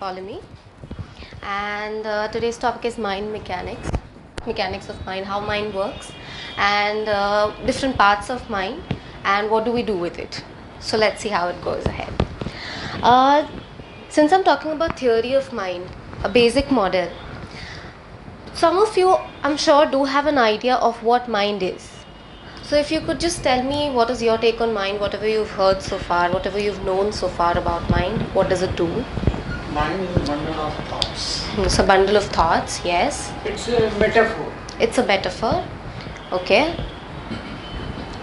Polemy, and today's topic is mind mechanics, mechanics of mind, how mind works, and different parts of mind, and what do we do with it. So let's see how it goes ahead. Since I'm talking about theory of mind, a basic model, some of you, I'm sure, do have an idea of what mind is. So if you could just tell me what is your take on mind, whatever you've heard so far, whatever you've known so far about mind, what does it do? Mind is a bundle of thoughts. It's a bundle of thoughts, yes. It's a metaphor. It's a metaphor. Okay.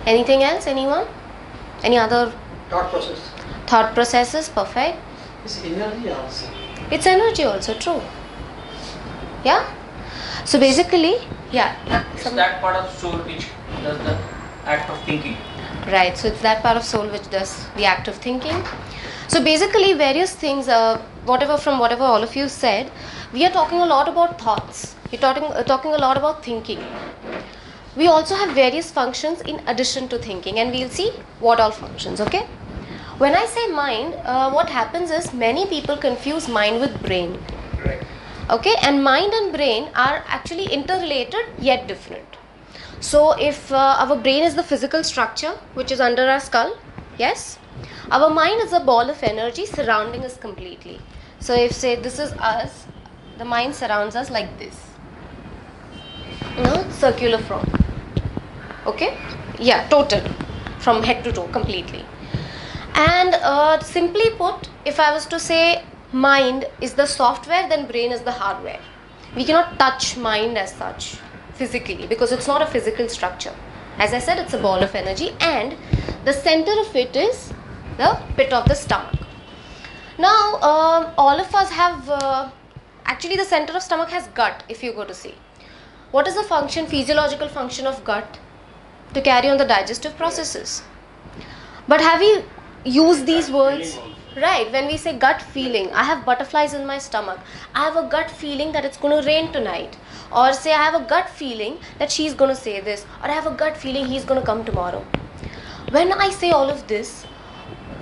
Anything else? Anyone? Any other Thought process. thought processes? Perfect. It's energy also. It's energy also, true. Yeah? So basically, yeah. It's that part of soul which does the act of thinking. Right, so it's that part of soul which does the act of thinking. So basically various things, whatever all of you said, we are talking a lot about thoughts. We're talking a lot about thinking. We also have various functions in addition to thinking, and we'll see what all functions, okay? When I say mind, what happens is many people confuse mind with brain. Right. Okay, and mind and brain are actually interrelated yet different. So if our brain is the physical structure which is under our skull, yes, our mind is a ball of energy surrounding us completely. So if say this is us, the mind surrounds us like this, circular form. Okay, yeah, total, from head to toe completely. And simply put, if I was to say mind is the software, then brain is the hardware. We cannot touch mind as such physically because it's not a physical structure. As I said, it's a ball of energy, and the center of it is the pit of the stomach. Now, all of us have, actually the center of stomach has gut, if you go to see. What is the function, physiological function of gut? To carry on the digestive processes. But have you used these words? Right, when we say gut feeling, I have butterflies in my stomach. I have a gut feeling that it's going to rain tonight. Or say I have a gut feeling that she's going to say this. Or I have a gut feeling he's going to come tomorrow. When I say all of this,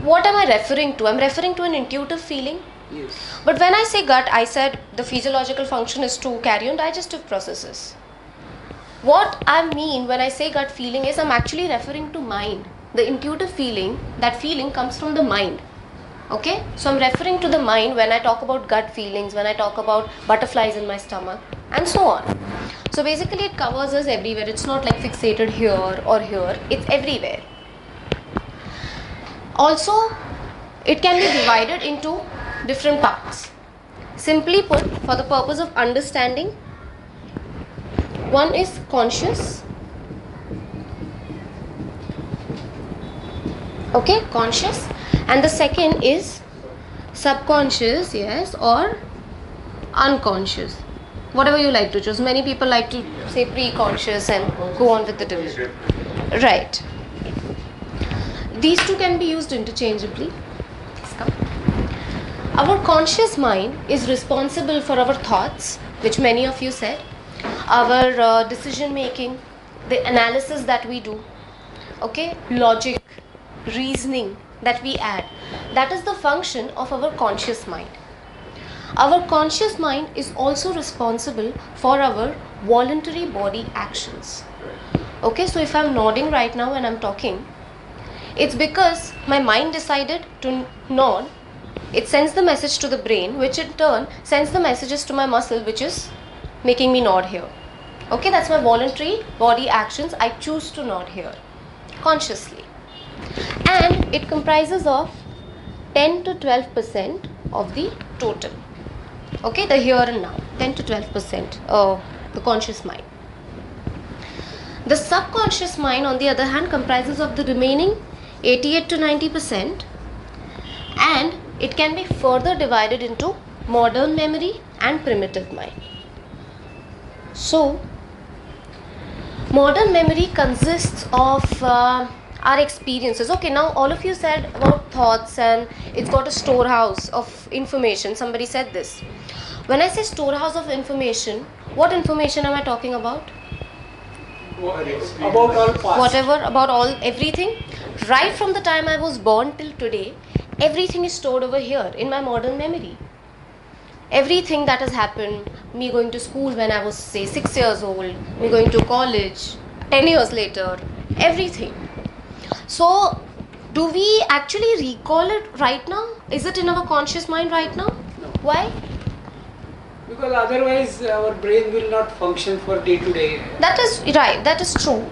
what am I referring to? I'm referring to an intuitive feeling. Yes. But when I say gut, I said the physiological function is to carry on digestive processes. What I mean when I say gut feeling is I'm actually referring to mind. The intuitive feeling, that feeling comes from the mind. Okay, so I'm referring to the mind when I talk about gut feelings, when I talk about butterflies in my stomach, and so on. So basically it covers us everywhere. It's not like fixated here or here, it's everywhere. Also, it can be divided into different parts. Simply put, for the purpose of understanding, one is conscious. Okay, conscious. And the second is subconscious, yes, or unconscious. Whatever you like to choose. Many people like to say pre-conscious and go on with the division. Right. These two can be used interchangeably. Our conscious mind is responsible for our thoughts, which many of you said, our decision making, the analysis that we do, okay, logic, reasoning that we add. That is the function of our conscious mind. Our conscious mind is also responsible for our voluntary body actions. Okay, so if I'm nodding right now when I'm talking, it's because my mind decided to nod. It sends the message to the brain, which in turn sends the messages to my muscle, which is making me nod here. Okay, that's my voluntary body actions. I choose to nod here consciously. And it comprises of 10 to 12% of the total. Okay, the here and now, 10 to 12% of the conscious mind. The subconscious mind, on the other hand, comprises of the remaining 88 to 90%, and it can be further divided into modern memory and primitive mind. So, modern memory consists of our experiences. Okay, now all of you said about thoughts and it's got a storehouse of information. Somebody said this. When I say storehouse of information, what information am I talking about? About all past. Whatever, about all, everything. Right from the time I was born till today, everything is stored over here in my modern memory. everything that has happened, me going to school when I was say 6 years old, me going to college 10 years later, everything. So do we actually recall it right now? Is it in our conscious mind right now? No. Why? Because otherwise our brain will not function for day to day. That is right, that is true.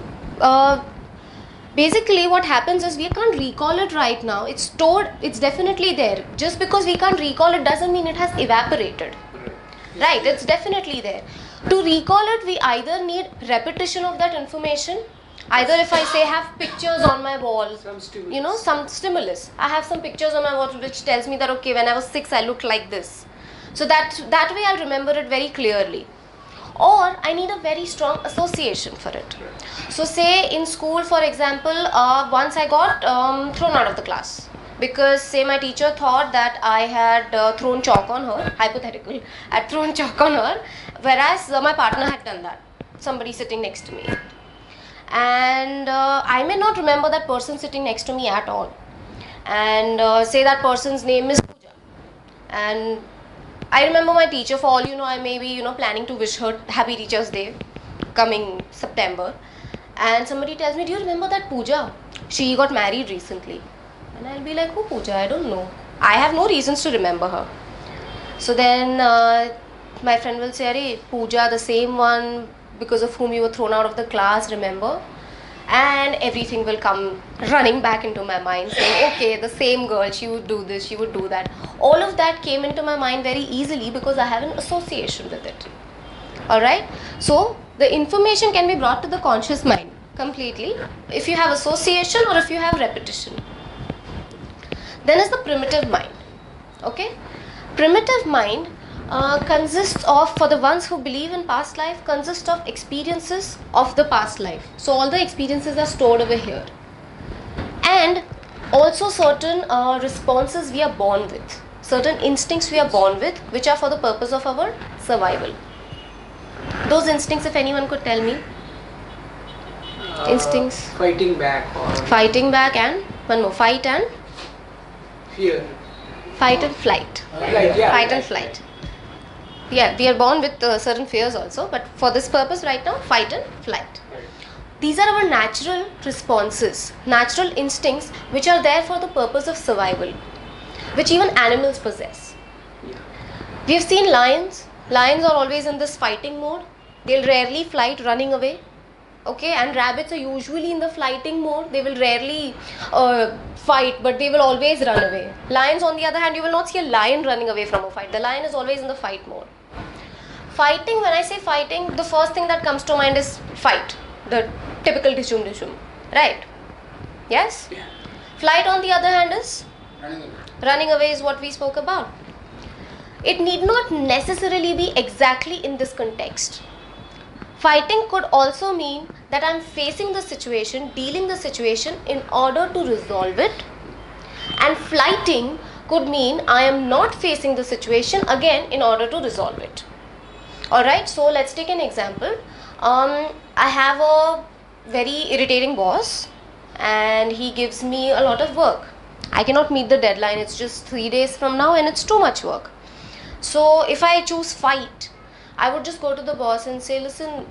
Basically what happens is we can't recall it right now. It's stored, it's definitely there. Just because we can't recall it doesn't mean it has evaporated. Right, it's definitely there. To recall it, we either need repetition of that information. Either if I say have pictures on my wall, Some stimulus. you know, some stimulus. I have some pictures on my wall which tells me that okay, when I was 6 I looked like this. So that way I'll remember it very clearly. Or I need a very strong association for it. So say in school, for example, once I got thrown out of the class because say my teacher thought that I had thrown chalk on her, hypothetical, I had thrown chalk on her, whereas my partner had done that, somebody sitting next to me. And I may not remember that person sitting next to me at all. And say that person's name is Pooja. And I remember my teacher, for all you know, I may be, planning to wish her Happy Teacher's Day coming September. And somebody tells me, do you remember that Pooja? She got married recently. And I'll be like, who Pooja? I don't know. I have no reasons to remember her. So then my friend will say, Arey, Pooja, the same one because of whom you were thrown out of the class, remember? And everything will come running back into my mind saying, okay, the same girl, she would do this, she would do that. All of that came into my mind very easily because I have an association with it. Alright? So the information can be brought to the conscious mind completely if you have association or if you have repetition. Then is the primitive mind. Okay? Primitive mind consists of, for the ones who believe in past life, consists of experiences of the past life. So all the experiences are stored over here. And also certain responses we are born with. Certain instincts we are born with, which are for the purpose of our survival. Those instincts, if anyone could tell me. Instincts. Fighting back or Fighting back and one more. Fight and fear. fight and flight. Fight and flight. Yeah, we are born with certain fears also, but for this purpose right now, fight and flight. These are our natural responses, natural instincts which are there for the purpose of survival, which even animals possess. We have seen lions. Lions are always in this fighting mode. They'll rarely fight running away. Okay, and rabbits are usually in the flighting mode. They will rarely fight, but they will always run away. Lions, on the other hand, you will not see a lion running away from a fight. The lion is always in the fight mode. Fighting, when I say fighting, the first thing that comes to mind is fight. The typical dishum, right? Yes? Yeah. Flight, on the other hand, is? Running away is what we spoke about. It need not necessarily be exactly in this context. Fighting could also mean that I'm facing the situation, dealing the situation in order to resolve it. And flighting could mean I am not facing the situation again in order to resolve it. Alright, so let's take an example. I have a very irritating boss and he gives me a lot of work. I cannot meet the deadline, it's just 3 days from now and it's too much work. So if I choose fight, I would just go to the boss and say, listen,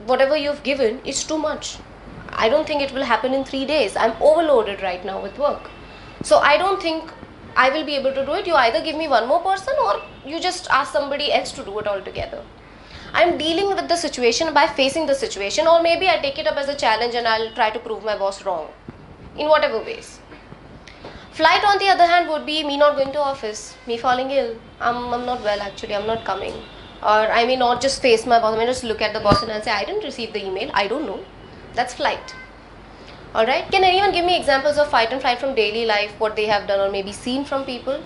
whatever you've given is too much. I don't think it will happen in 3 days. I'm overloaded right now with work. So I don't think I will be able to do it. You either give me one more person or you just ask somebody else to do it altogether. I'm dealing with the situation by facing the situation, or maybe I take it up as a challenge and I'll try to prove my boss wrong in whatever ways. Flight, on the other hand, would be me not going to office, me falling ill. I'm not well actually, I'm not coming. Or I may not just face my boss, I may just look at the boss and I'll say, I didn't receive the email, I don't know. That's flight. Alright, can anyone give me examples of fight and flight from daily life, what they have done or maybe seen from people?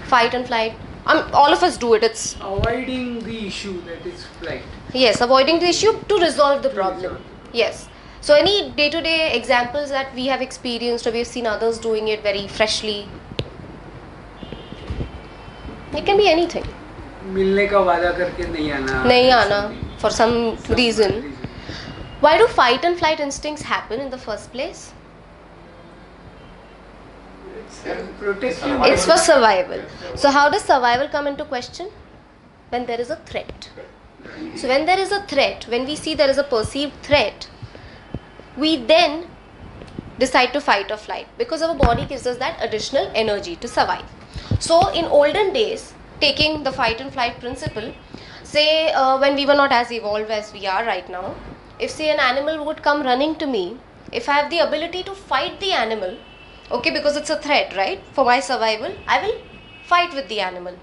Fight and flight. All of us do it, it's... Avoiding the issue, that is flight. Yes, avoiding the issue to resolve the problem. resolve. Yes. So any day-to-day examples that we have experienced or we have seen others doing it very freshly? It can be anything. मिलने का वादा करके नहीं आना. नहीं आना for some reason. Why do fight and flight instincts happen in the first place? Protective. It's for survival. So how does survival come into question? When there is a threat. So when there is a threat, when we see there is a perceived threat, we then decide to fight or flight, because our body gives us that additional energy to survive. So in olden days, taking the fight and flight principle, say when we were not as evolved as we are right now, if say an animal would come running to me, if I have the ability to fight the animal, okay, because it's a threat, right, for my survival, I will fight with the animal.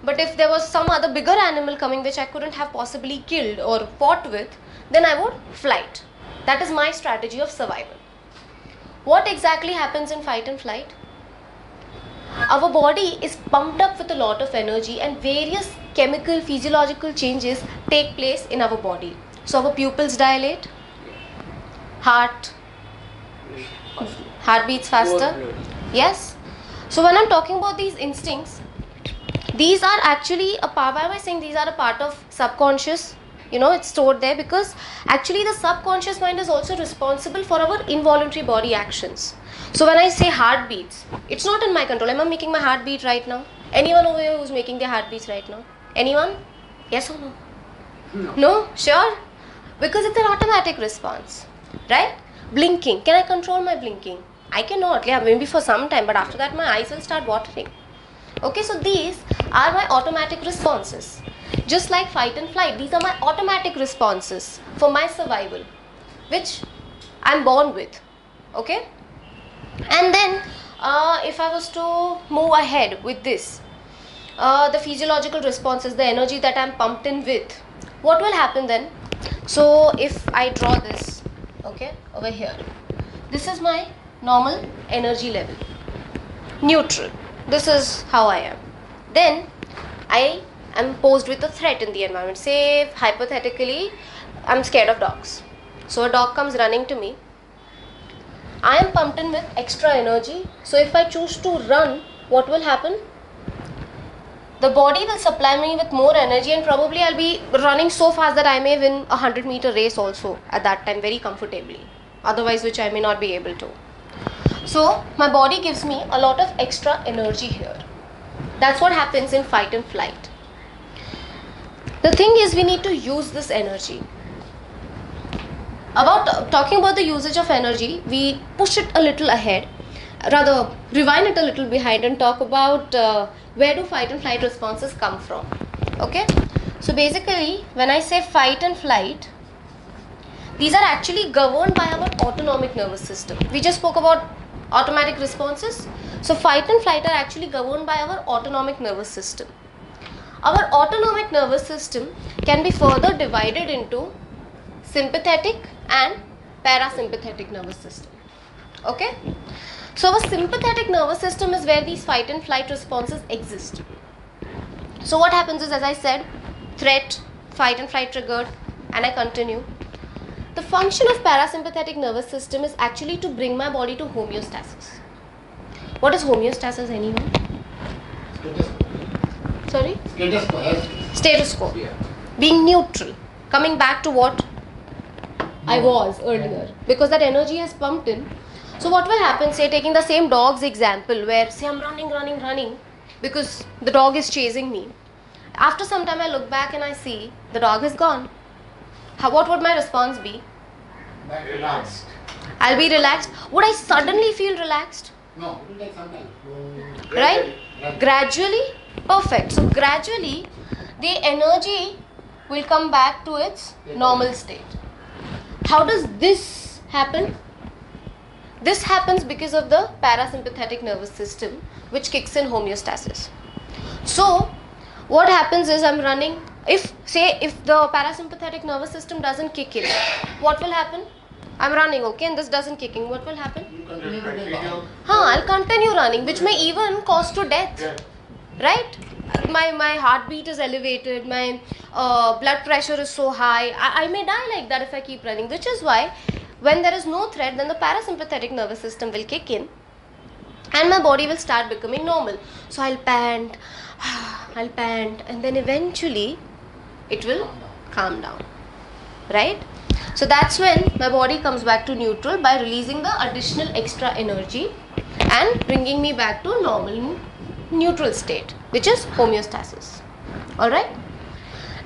But if there was some other bigger animal coming which I couldn't have possibly killed or fought with, then I would flight. That is my strategy of survival. What exactly happens in fight and flight? Our body is pumped up with a lot of energy and various chemical, physiological changes take place in our body. So our pupils dilate, heart beats faster. Yes. So when I'm talking about these instincts, these are actually a part, why am I saying these are a part of subconscious? It's stored there because actually the subconscious mind is also responsible for our involuntary body actions. So when I say heartbeats, it's not in my control. Am I making my heartbeat right now? Anyone over here who's making their heartbeats right now? Anyone? Yes or no? No. No? Sure? Because it's an automatic response, right? Blinking. Can I control my blinking? I cannot. Yeah, maybe for some time, but after that my eyes will start watering. Okay, so these are my automatic responses. Just like fight and flight, these are my automatic responses for my survival, which I'm born with. Okay? And then, if I was to move ahead with this, the physiological responses, the energy that I'm pumped in with, what will happen then? So, if I draw this, okay, over here, this is my normal energy level, neutral. This is how I am. Then, I am posed with a threat in the environment. Say, hypothetically, I'm scared of dogs. So, a dog comes running to me. I am pumped in with extra energy. So, if I choose to run, what will happen? The body will supply me with more energy and probably I'll be running so fast that I may win a 100-meter race also at that time very comfortably. Otherwise, which I may not be able to. So, my body gives me a lot of extra energy here. That's what happens in fight and flight. The thing is, we need to use this energy. Talking about the usage of energy, we push it a little ahead, rather rewind it a little behind and talk about where do fight and flight responses come from. Okay, so basically when I say fight and flight, these are actually governed by our autonomic nervous system. We just spoke about automatic responses. So fight and flight are actually governed by our autonomic nervous system. Our autonomic nervous system can be further divided into sympathetic and parasympathetic nervous system. Okay? So our sympathetic nervous system is where these fight and flight responses exist. So what happens is, as I said, threat, fight and flight triggered, and I continue. The function of parasympathetic nervous system is actually to bring my body to homeostasis. What is homeostasis, anyone? Sorry? Status quo. Yeah. Being neutral. Coming back to what I was earlier. Because that energy has pumped in. So what will happen, say taking the same dog's example where say I'm running because the dog is chasing me. After some time I look back and I see the dog is gone. What would my response be? Relaxed. I'll be relaxed. Would I suddenly feel relaxed? No, it will take some time. Right? Gradually? Perfect. So gradually the energy will come back to its normal state. How does this happen? This happens because of the parasympathetic nervous system which kicks in homeostasis. So what happens is I'm running. If the parasympathetic nervous system doesn't kick in, what will happen? I'm running, okay, and this doesn't kick in. What will happen? You continue to take long. I'll continue running, which may even cause to death. Right? My heartbeat is elevated, my blood pressure is so high. I may die like that if I keep running, which is why when there is no threat, then the parasympathetic nervous system will kick in and my body will start becoming normal. So I'll pant, and then eventually it will calm down. Right? So that's when my body comes back to neutral by releasing the additional extra energy and bringing me back to normal neutral state, which is homeostasis. Alright?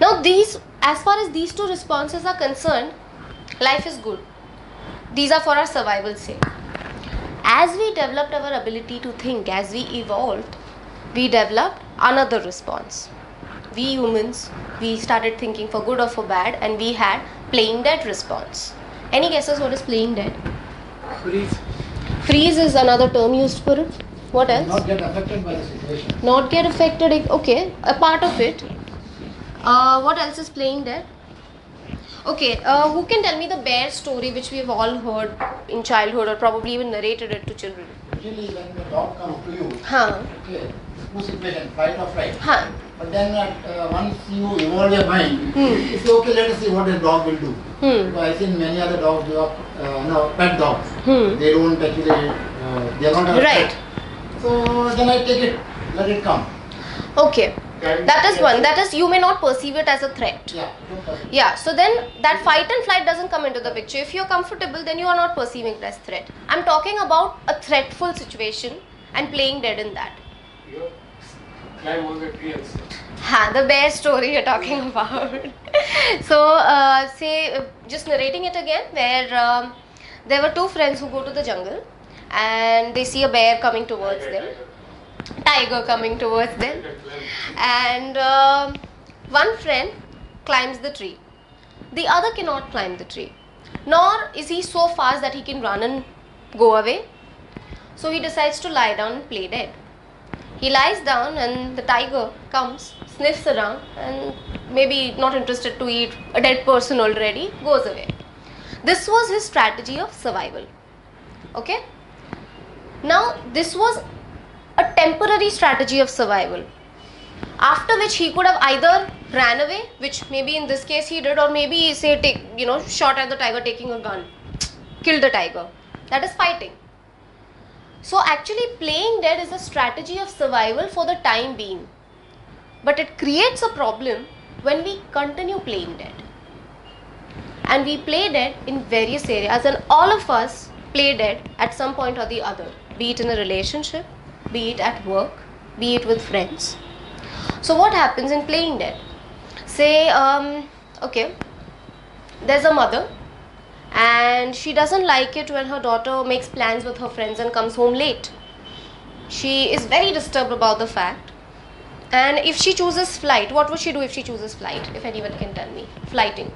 Now these, as far as these two responses are concerned, life is good. These are for our survival's sake. As we developed our ability to think, as we evolved, we developed another response. We humans, we started thinking for good or for bad, and we had playing dead response. Any guesses what is playing dead? Freeze. Freeze is another term used for it. What else? Not get affected by the situation. Not get affected. Okay, a part of it. What else is playing dead? Okay, who can tell me the bear story which we have all heard in childhood, or probably even narrated it to children? Usually when the dog comes to you, Huh. okay, two situation, fight or flight. Huh. But then once you evolve your mind, it's okay, let us see what the dog will do. Because I've seen many other dogs, pet dogs. They don't actually, they are not Right. pet. So then I take it, let it come. Okay. That is one. That is, you may not perceive it as a threat. Yeah, don't touch it. Yeah, so then that fight and flight doesn't come into the picture. If you're comfortable, then you are not perceiving it as threat. I'm talking about a threatful situation and playing dead in that. You climb over the tree and sit. The bear story you're talking about. So, just narrating it again, where there were two friends who go to the jungle and they see a bear coming towards them. Tiger coming towards them, and one friend climbs the tree. The other cannot climb the tree, nor is he so fast that he can run and go away. So he decides to lie down and play dead. He lies down and the tiger comes, sniffs around, and maybe not interested to eat a dead person already, goes away. This was his strategy of survival. Okay? Now this was a temporary strategy of survival, after which he could have either ran away, which maybe in this case he did, or maybe say shot at the tiger taking a gun, killed the tiger. That is fighting. So actually playing dead is a strategy of survival for the time being, but it creates a problem when we continue playing dead. And we play dead in various areas, and all of us play dead at some point or the other, be it in a relationship, be it at work, be it with friends. So what happens in playing dead? Say, okay, there's a mother and she doesn't like it when her daughter makes plans with her friends and comes home late. She is very disturbed about the fact. And if she chooses flight, what would she do if she chooses flight? If anyone can tell me. Flighting.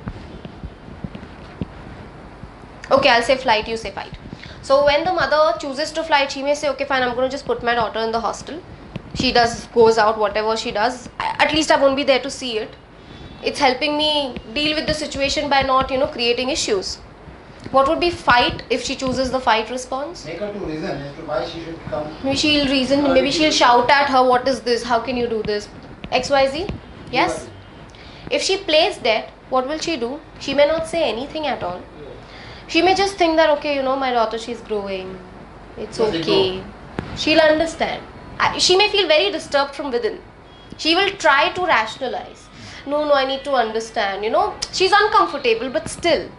Okay, I'll say flight, you say fight. So when the mother chooses to flight, she may say, okay fine, I'm going to just put my daughter in the hostel. She goes out, whatever she does, at least I won't be there to see it. It's helping me deal with the situation by not, creating issues. What would be fight if she chooses the fight response? Make her to reason as to why she should come. Maybe she'll reason, maybe she'll shout at her, what is this, how can you do this? XYZ? Yes? If she plays dead, what will she do? She may not say anything at all. She may just think that, okay, my daughter, she's growing. It's okay. She'll understand. She may feel very disturbed from within. She will try to rationalize. No, I need to understand. She's uncomfortable, but still.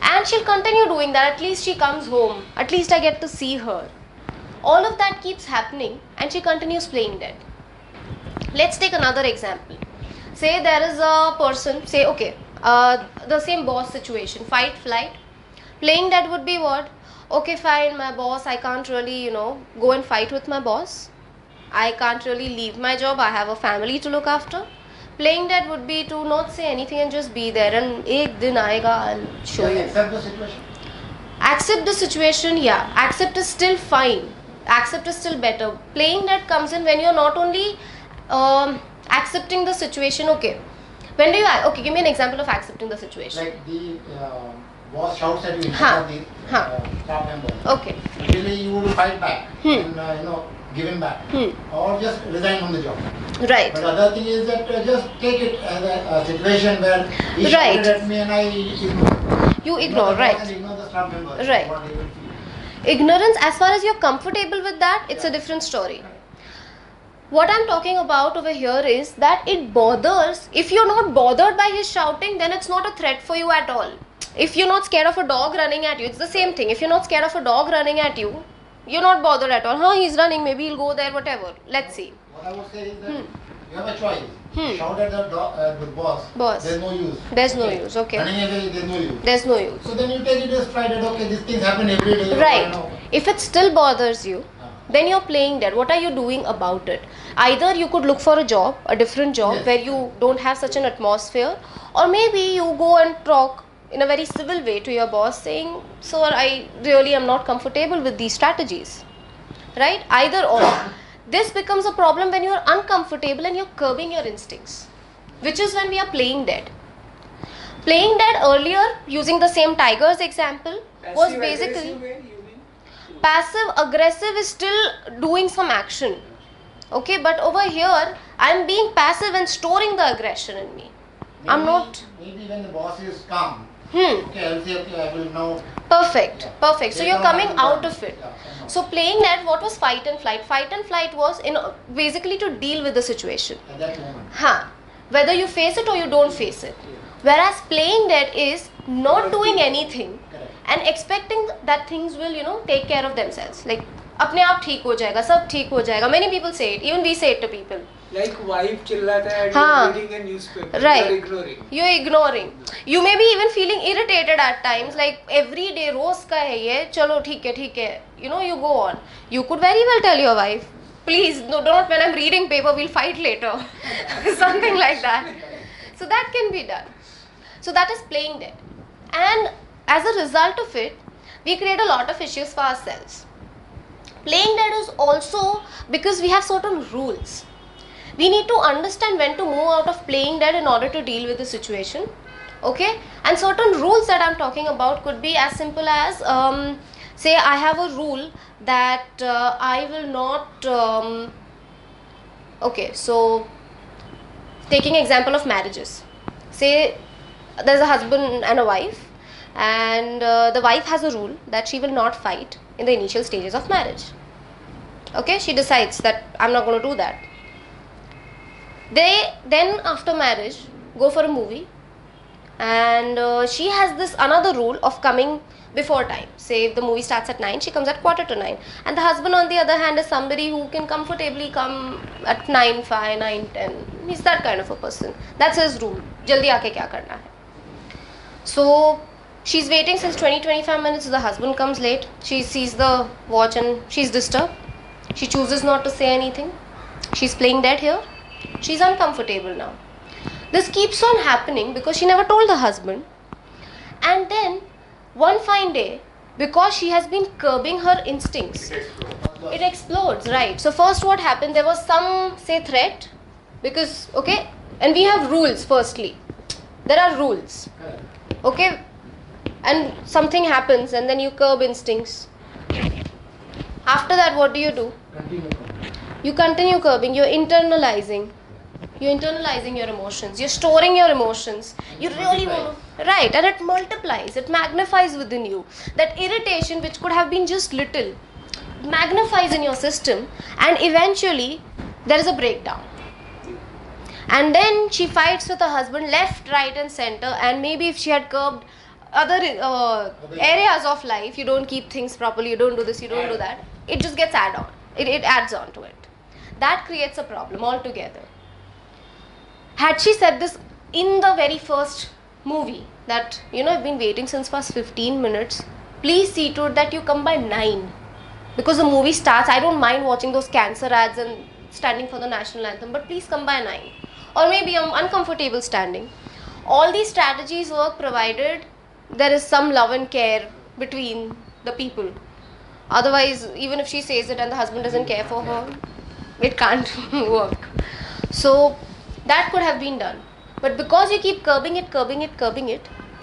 And she'll continue doing that. At least she comes home. At least I get to see her. All of that keeps happening and she continues playing dead. Let's take another example. Say there is a person, say, okay, the same boss situation, fight, flight. Playing dead would be what? Okay, fine, my boss, I can't really, go and fight with my boss. I can't really leave my job. I have a family to look after. Playing dead would be to not say anything and just be there. And ek din aayega, I'll show you. Accept the situation. Accept the situation, yeah. Accept is still fine. Accept is still better. Playing dead comes in when you're not only accepting the situation, okay. When do you, okay, give me an example of accepting the situation. Like the boss shouts at you in front of the staff member. Okay. Usually you will fight back and give him back, or just resign from the job. Right. But other thing is that just take it as a situation where he shouted at me and I ignore. You ignore, right. And ignore the staff members. Right. What they will feel. Ignorance, as far as you're comfortable with that, it's a different story. What I'm talking about over here is that it bothers. If you're not bothered by his shouting, then it's not a threat for you at all. If you're not scared of a dog running at you, it's the same thing. If you're not scared of a dog running at you, you're not bothered at all. He's running, maybe he'll go there, whatever. Let's see. What I would say is that You have a choice. Shout at the boss. Boss. There's no use. There's no use, okay. Running away, there's no use. There's no use. So then you take it as stride that okay, these things happen every day. Right. If it still bothers you, then you're playing dead. What are you doing about it? Either you could look for a job, a different job, Yes. where you don't have such an atmosphere, or maybe you go and talk in a very civil way to your boss saying, sir, I really am not comfortable with these strategies. Right? Either or. This becomes a problem when you're uncomfortable and you're curbing your instincts, which is when we are playing dead. Playing dead earlier, using the same tiger's example, was basically Passive-aggressive way, you mean? passive aggressive is still doing some action. Okay, but over here I'm being passive and storing the aggression in me. I'm not. Maybe when the boss is calm. Hmm. Okay, I will say, okay, I will now. Perfect. Perfect. So They you're don't coming have to out run. of it. Yeah, I know. So playing that, what was fight and flight? Fight and flight was basically to deal with the situation. At that moment. Whether you face it or you don't face it. Whereas playing dead is not doing anything Correct. and expecting that things will take care of themselves. Like अपने आप ठीक हो जाएगा, सब ठीक हो जाएगा. Many people say it. Even we say it to people. Like wife चिल्लाता है and हाँ. you're reading a newspaper. Right. You're ignoring. You're ignoring. You may be even feeling irritated at times. Like every day रोज का है ये. चलो ठीक है. You go on. You could very well tell your wife, please, no, don't. When I'm reading paper, we'll fight later. Something like that. So that can be done. So that is playing dead. And as a result of it, we create a lot of issues for ourselves. Playing dead is also because we have certain rules. We need to understand when to move out of playing dead in order to deal with the situation. Okay? And certain rules that I'm talking about could be as simple as, say I have a rule that I will not, okay, so taking example of marriages. Say there's a husband and a wife, and the wife has a rule that she will not fight in the initial stages of marriage. Okay, she decides that I'm not going to do that. They then after marriage go for a movie, and she has this another rule of coming before time. Say if the movie starts at 9, she comes at 9:15, and the husband on the other hand is somebody who can comfortably come at 9:05, 9:10. He's that kind of a person. That's his rule. Jaldi aake kya karna hai. So she's waiting since 20-25 minutes. The husband comes late. She sees the watch and she's disturbed. She chooses not to say anything. She's playing dead here. She's uncomfortable now. This keeps on happening because she never told the husband. And then one fine day, because she has been curbing her instincts, it explodes, right? So first what happened, there was some, say, threat, because, okay, and we have rules firstly. There are rules, okay, and something happens and then you curb instincts. After that, what do? Continue. You continue curbing, you're internalizing your emotions, you're storing your emotions, you really want to, right, and it multiplies, it magnifies within you. That irritation which could have been just little magnifies in your system, and eventually there is a breakdown. And then she fights with her husband left, right and center, and maybe if she had curbed other areas of life, you don't keep things properly, you don't do this, you don't do that, it just gets add on, it adds on to it. That creates a problem altogether. Had she said this in the very first movie that I've been waiting since past 15 minutes, please see to it that you come by 9, because the movie starts. I don't mind watching those cancer ads and standing for the national anthem, but please come by 9, or maybe I'm uncomfortable standing. All these strategies work provided there is some love and care between the people. Otherwise, even if she says it and the husband doesn't care for her, it can't work. So that could have been done, but because you keep curbing it,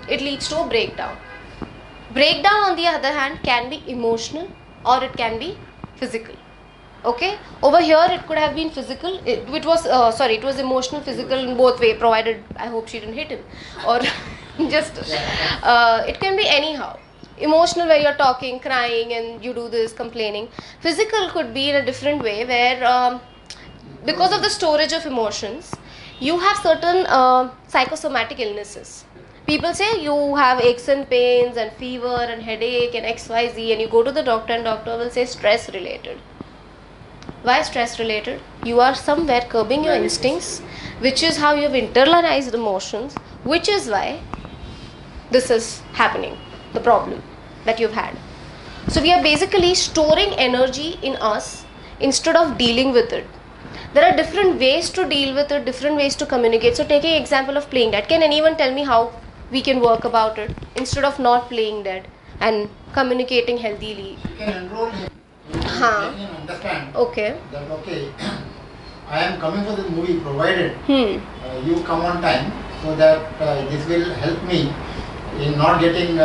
it leads to a breakdown. Breakdown, on the other hand, can be emotional or it can be physical. Okay, over here it could have been physical. It was emotional, physical in both way, provided I hope she didn't hit him, or just it can be anyhow. Emotional, where you're talking, crying, and you do this, complaining. Physical could be in a different way, where because of the storage of emotions, you have certain psychosomatic illnesses. People say you have aches and pains and fever and headache and XYZ, and you go to the doctor and doctor will say stress related. Why stress related? You are somewhere curbing your instincts, which is how you have internalized emotions, which is why this is happening, the problem that you've had. So we are basically storing energy in us instead of dealing with it. There are different ways to deal with it, different ways to communicate. So taking example of playing dead, can anyone tell me how we can work about it instead of not playing dead and communicating healthily? You can enroll him. You Huh. make him understand Okay. that okay, I am coming for this movie provided you come on time, so that this will help me in not getting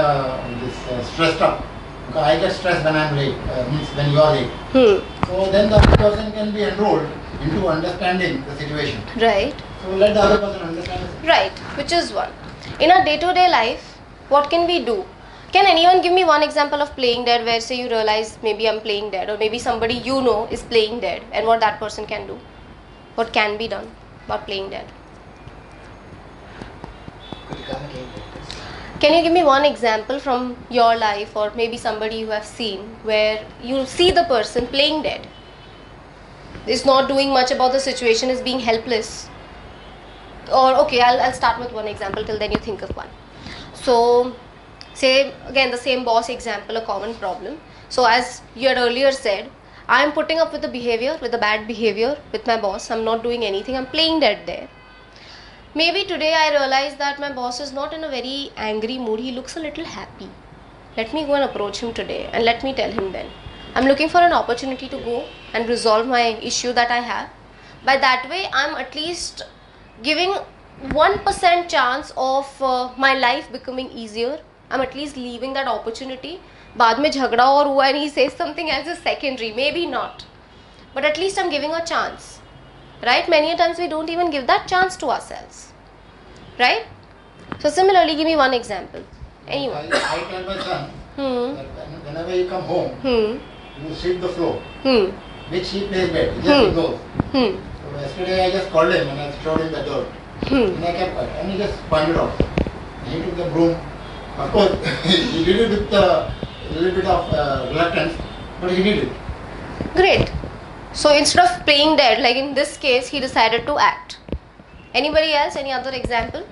stressed up. Because I get stressed when I am late, means when you are late. So then the other person can be enrolled into understanding the situation. Right. So let the other person understand. Right, which is one. In our day-to-day life, what can we do? Can anyone give me one example of playing dead where say you realize maybe I'm playing dead, or maybe somebody you know is playing dead, and what that person can do? What can be done about playing dead? Could you come again? Can you give me one example from your life, or maybe somebody you have seen where you see the person playing dead, is not doing much about the situation, is being helpless? Or okay, I'll start with one example, till then you think of one. So say again the same boss example, a common problem. So as you had earlier said, I am putting up with the behavior, with the bad behavior with my boss. I'm not doing anything, I'm playing dead there. Maybe today I realize that my boss is not in a very angry mood, he looks a little happy. Let me go and approach him today and let me tell him then. I'm looking for an opportunity to go and resolve my issue that I have. By that way, I'm at least giving 1% chance of my life becoming easier. I'm at least leaving that opportunity. बाद में झगड़ा और हुआ and he says something else is secondary, maybe not. But at least I'm giving a chance. Right? Many a times we don't even give that chance to ourselves. Right? So similarly, give me one example. Anyone? I tell my son that whenever you come home, you sweep the floor, which he plays bad. He just ignores. So yesterday I just called him and I showed him the dirt. And I kept quiet. And he just pointed out. And he took the broom. Of course, he did it with a little bit of reluctance, but he did it. Great. So instead of playing dead, like in this case, he decided to act. Anybody else? Any other example?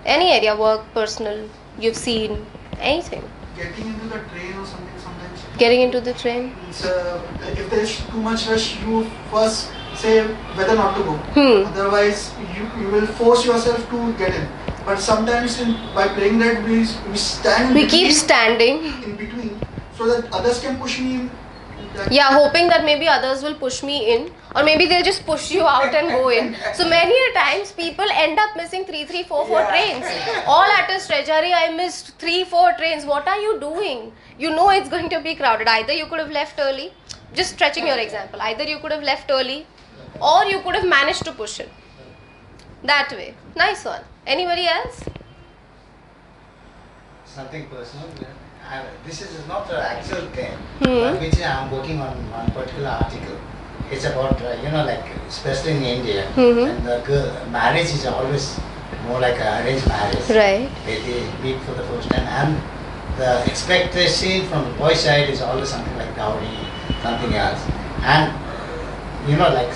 Any area, work, personal, you've seen, anything. Getting into the train or something sometimes. Getting into the train? If there is too much rush, you first say whether not to go. Otherwise, you will force yourself to get in. But sometimes by playing that, we stand. We keep standing. In between, so that others can push me in. Yeah, hoping that maybe others will push me in, or maybe they'll just push you out and go in. So many a times people end up missing 3, 4 trains. All at a stretch. I missed 3, 4 trains. What are you doing? You know it's going to be crowded. Either you could have left early, just stretching your example. Either you could have left early, or you could have managed to push it. That way. Nice one. Anybody else? Something personal. This is not an actual thing, but which I am working on one particular article. It's about, like, especially in India, and the girl, marriage is always more like an arranged marriage. Right. They meet for the first time, and the expectation from the boy side is always something like dowry, something else. And, like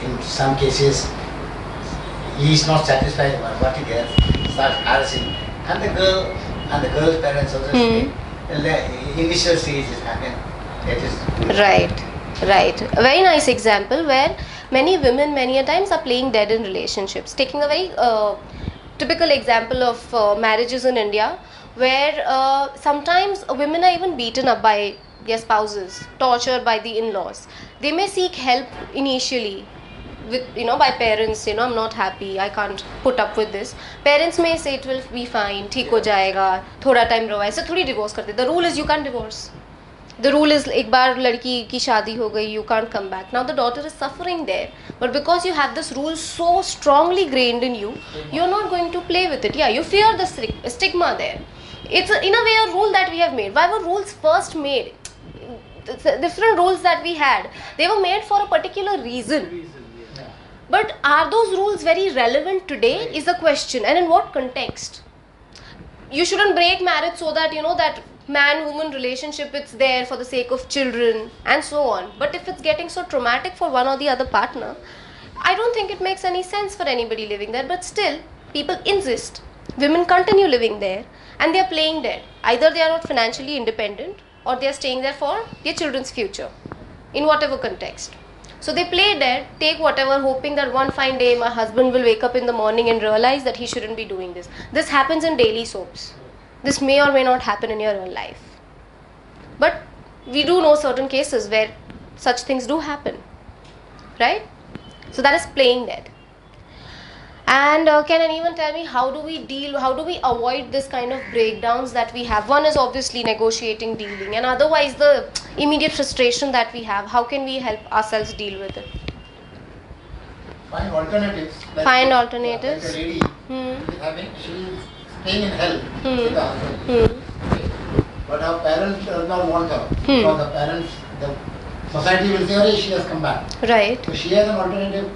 in some cases, he is not satisfied about what he gets, starts harassing. And the girl's parents also say, the initial stage is happen. It is Right. A very nice example where many women many a times are playing dead in relationships. Taking a very typical example of marriages in India, where sometimes women are even beaten up by their spouses, tortured by the in-laws. They may seek help initially with by parents. I'm not happy, I can't put up with this. Parents may say it will be fine, ठीक हो जाएगा, थोड़ा time रहो, ऐसे थोड़ी divorce करते. The rule is you can't divorce. The rule is एक बार लड़की की शादी हो गई, you can't come back. Now the daughter is suffering there, but because you have this rule so strongly grained in you, you're not going to play with it. Yeah, you fear the stigma there. It's in a way a rule that we have made. Why were rules first made? The different rules that we had, they were made for a particular reason. But are those rules very relevant today is the question, and in what context? You shouldn't break marriage so that that man-woman relationship, it's there for the sake of children and so on. But if it's getting so traumatic for one or the other partner, I don't think it makes any sense for anybody living there. But still, people insist. Women continue living there and they are playing dead. Either they are not financially independent or they are staying there for their children's future in whatever context. So they play dead, take whatever, hoping that one fine day my husband will wake up in the morning and realize that he shouldn't be doing this. This happens in daily soaps. This may or may not happen in your real life. But we do know certain cases where such things do happen. Right? So that is playing dead. And can anyone tell me how do we avoid this kind of breakdowns that we have? One is obviously negotiating, dealing, and otherwise the immediate frustration that we have, how can we help ourselves deal with it? Find alternatives. Find alternatives. Like a lady she's staying in hell with the husband. Okay. But her parents does not want her. Because the society will say, "Hey, she has come back." Right. So she has an alternative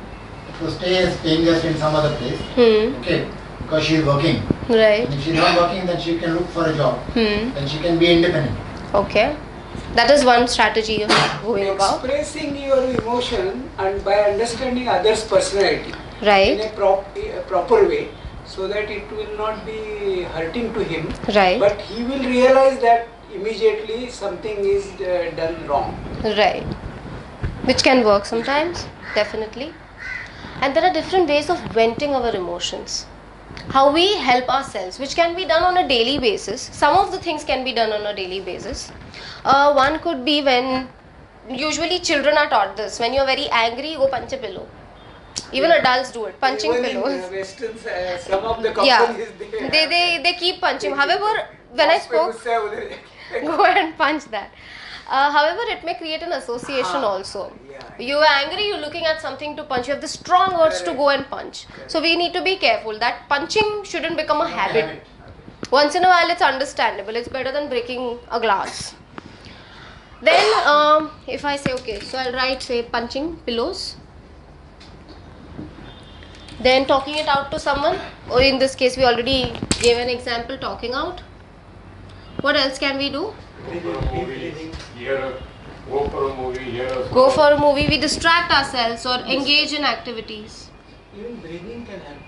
to stay as staying just in some other place. Okay. Because she is working. Right. And if she is not working, then she can look for a job. Then she can be independent. Okay. That is one strategy you're going about. Expressing your emotion and by understanding others' personality in Right. a proper way, so that it will not be hurting to him. Right. But he will realize that immediately something is done wrong. Right. Which can work sometimes, definitely. And there are different ways of venting our emotions. How we help ourselves, which can be done on a daily basis. Some of the things can be done on a daily basis. One could be when, usually children are taught this, when you're very angry, go punch a pillow. Even adults do it, punching Even pillows. in Western, some of the companies Yeah, they keep punching. However, when I spoke, go and punch that. However, it may create an association also. Yeah. You are angry, you're looking at something to punch, you have the strong words to go and punch. So we need to be careful that punching shouldn't become a habit. Once in a while it's understandable, it's better than breaking a glass. Then if I say, okay, so I'll write, say, punching pillows. Then talking it out to someone, or in this case we already gave an example, talking out. What else can we do? Go for a movie, we distract ourselves or engage in activities. Even breathing can help.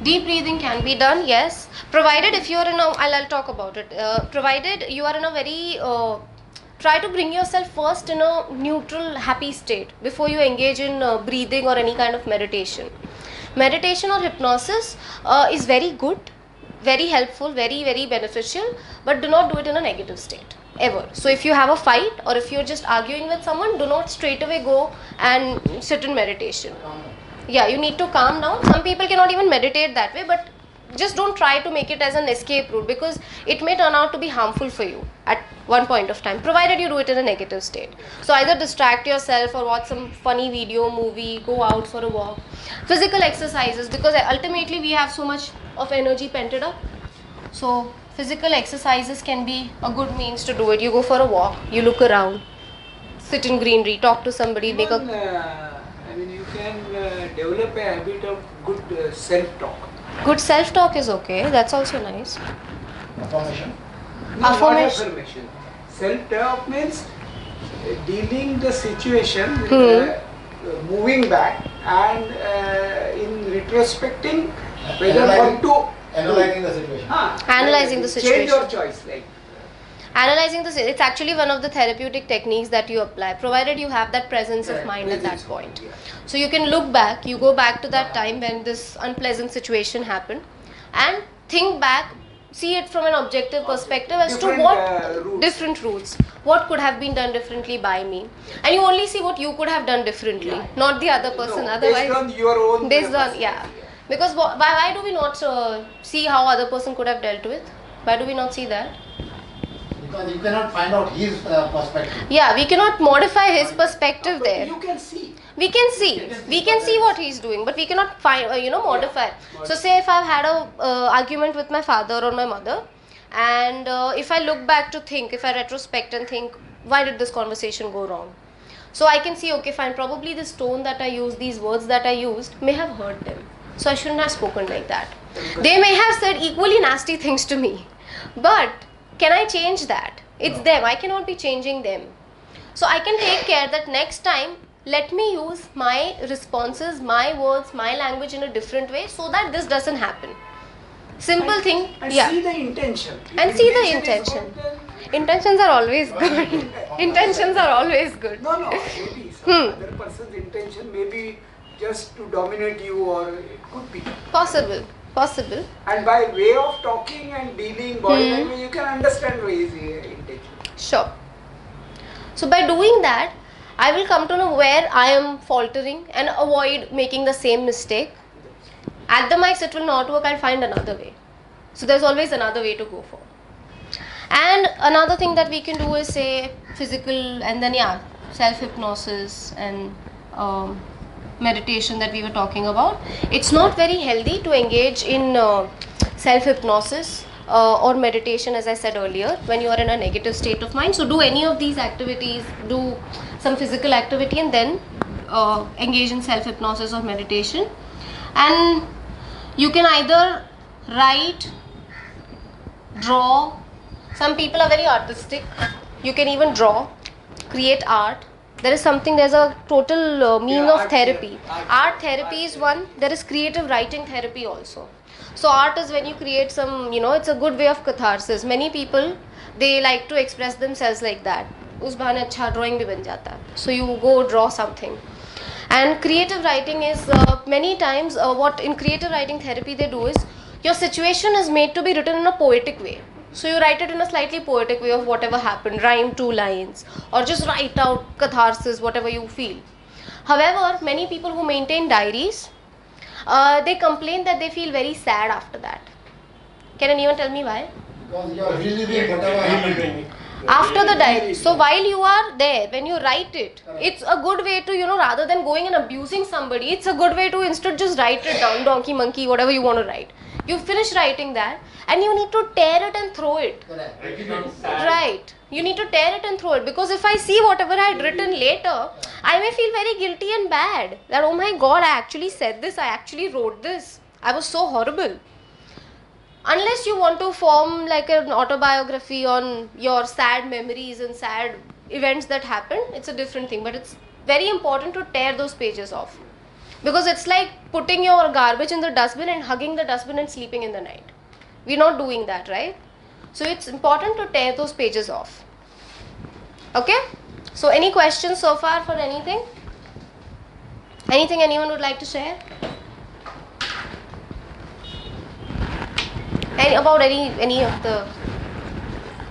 Deep breathing can be done, yes. Provided if you are in a, I'll talk about it. Provided you are in a very, try to bring yourself first in a neutral, happy state before you engage in breathing or any kind of meditation. Meditation or hypnosis is very good, very helpful, very, very beneficial, but do not do it in a negative state, ever. So if you have a fight or if you're just arguing with someone, do not straight away go and sit in meditation. Yeah, you need to calm down. Some people cannot even meditate that way, but just don't try to make it as an escape route, because it may turn out to be harmful for you at one point of time, provided you do it in a negative state. So either distract yourself or watch some funny video, movie, go out for a walk. Physical exercises, because ultimately we have so much of energy pented up. So physical exercises can be a good means to do it. You go for a walk, you look around, sit in greenery, talk to somebody, make a... I mean, you can develop a habit of good self-talk. Good self-talk is okay, that's also nice. Affirmation. No, Affirmation. not affirmation. Self-talk means dealing the situation, moving back and in retrospecting whether what to Analyzing the situation. Analyzing the Change your situation. choice. Like Analyzing the, it's actually one of the therapeutic techniques that you apply, provided you have that presence of mind at that point. So you can look back, you go back to that time when this unpleasant situation happened and think back, see it from an objective perspective as to what routes. different routes, what could have been done differently by me, and you only see what you could have done differently, not the other person. Otherwise, based on your own based on, yeah, because why do we not see how other person could have dealt with? Why do we not see that? Because you cannot find out his perspective. Yeah, we cannot modify his perspective But there. you can see. We can see what he's doing, but we cannot find, modify. So say if I've had a argument with my father or my mother, and if I look back to think, if I retrospect and think, why did this conversation go wrong? So I can see, okay, fine, probably this tone that I used, these words that I used may have hurt them. So I shouldn't have spoken like that. They may have said equally nasty things to me, but Can I change that? It's them. I cannot be changing them. So I can take care that next time, let me use my responses, my words, my language in a different way so that this doesn't happen. Simple thing. And Yeah. see the intention. If And see the is intention. good, then- Intentions are always good. Intentions are always good. No, maybe some other person's intention may be just to dominate you, or it could be. Possible. And by way of talking and dealing body language, you can understand his intention. Sure. So by doing that, I will come to know where I am faltering and avoid making the same mistake. At the max it will not work, I'll find another way. So there's always another way to go for. And another thing that we can do is say physical, and then self-hypnosis and meditation that we were talking about. It's not very healthy to engage in self-hypnosis or meditation, as I said earlier, when you are in a negative state of mind. So do any of these activities, do some physical activity, and then engage in self-hypnosis or meditation. And you can either write, draw. Some people are very artistic. You can even draw, create art. There's a total meaning of therapy. Art therapy is one. There is creative writing therapy also. So art is when you create some, it's a good way of catharsis. Many people, they like to express themselves like that. उस बहाने अच्छा drawing भी बन जाता है. So you go draw something. And creative writing is many times what in creative writing therapy they do is your situation is made to be written in a poetic way. So you write it in a slightly poetic way of whatever happened, rhyme 2 lines, or just write out catharsis, whatever you feel. However, many people who maintain diaries, they complain that they feel very sad after that. Can anyone tell me why? Because you are reliving whatever happened. After the diary. So while you are there, when you write it, it's a good way to, rather than going and abusing somebody, it's a good way to instead just write it down, donkey, monkey, whatever you want to write. You finish writing that and you need to tear it and throw it. Right. You need to tear it and throw it, because if I see whatever I had written later, I may feel very guilty and bad. That, oh my God, I actually said this, I actually wrote this. I was so horrible. Unless you want to form like an autobiography on your sad memories and sad events that happened, it's a different thing. But it's very important to tear those pages off, because it's like putting your garbage in the dustbin and hugging the dustbin and sleeping in the night. We're not doing that, right? So it's important to tear those pages off. Okay? So any questions so far for anything? Anything anyone would like to share? About any of the